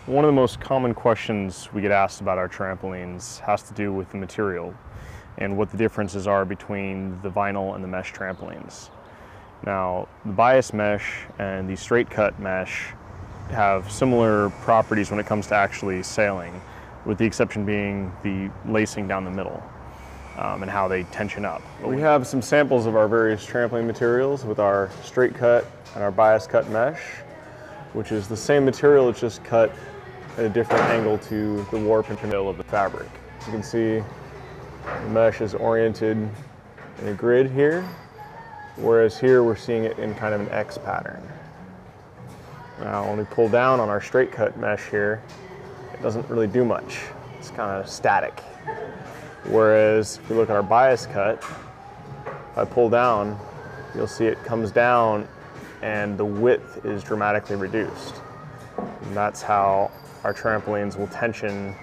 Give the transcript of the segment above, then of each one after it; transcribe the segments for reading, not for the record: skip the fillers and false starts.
One of the most common questions we get asked about our trampolines has to do with the material and what the differences are between the vinyl and the mesh trampolines. Now, the bias mesh and the straight cut mesh have similar properties when it comes to actually sailing, with the exception being the lacing down the middle and how they tension up. We have some samples of our various trampoline materials with our straight cut and our bias cut mesh, which is the same material, it's just cut at a different angle to the warp and middle of the fabric. You can see the mesh is oriented in a grid here, whereas here we're seeing it in kind of an X pattern. Now when we pull down on our straight cut mesh here, it doesn't really do much. It's kind of static. Whereas if we look at our bias cut, if I pull down, you'll see it comes down and the width is dramatically reduced. And that's how our trampolines will tension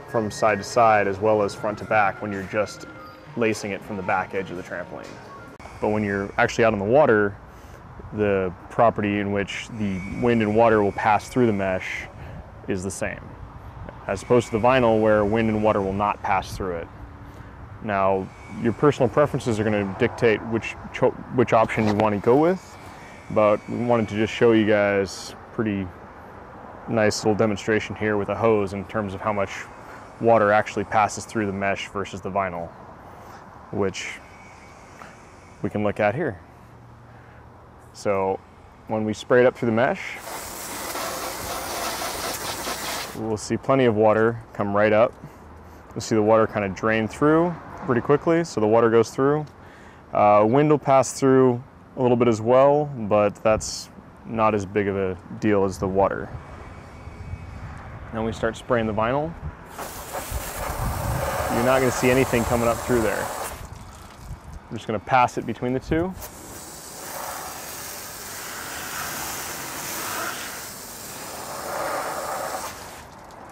from side to side as well as front to back when you're just lacing it from the back edge of the trampoline. But when you're actually out on the water, the property in which the wind and water will pass through the mesh is the same, as opposed to the vinyl where wind and water will not pass through it. Now, your personal preferences are going to dictate which option you want to go with, but we wanted to just show you guys pretty nice little demonstration here with a hose in terms of how much water actually passes through the mesh versus the vinyl, which we can look at here. So when we spray it up through the mesh, we'll see plenty of water come right up. You'll see the water kind of drain through pretty quickly, so the water goes through. Wind will pass through a little bit as well, but that's not as big of a deal as the water. Then we start spraying the vinyl. You're not going to see anything coming up through there. I'm just going to pass it between the two.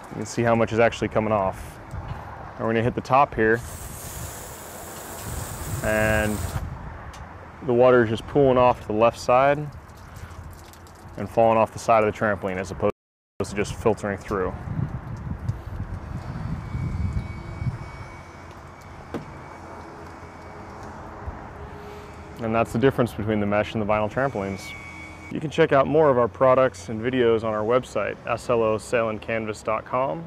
You can see how much is actually coming off. And we're going to hit the top here, and the water is just pooling off to the left side and falling off the side of the trampoline as opposed to just filtering through. And that's the difference between the mesh and the vinyl trampolines. You can check out more of our products and videos on our website, slosailandcanvas.com,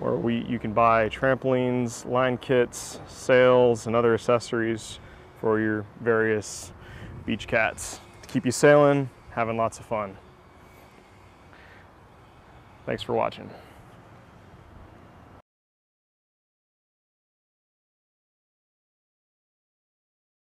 where you can buy trampolines, line kits, sails, and other accessories for your various beach cats to keep you sailing, having lots of fun. Thanks for watching.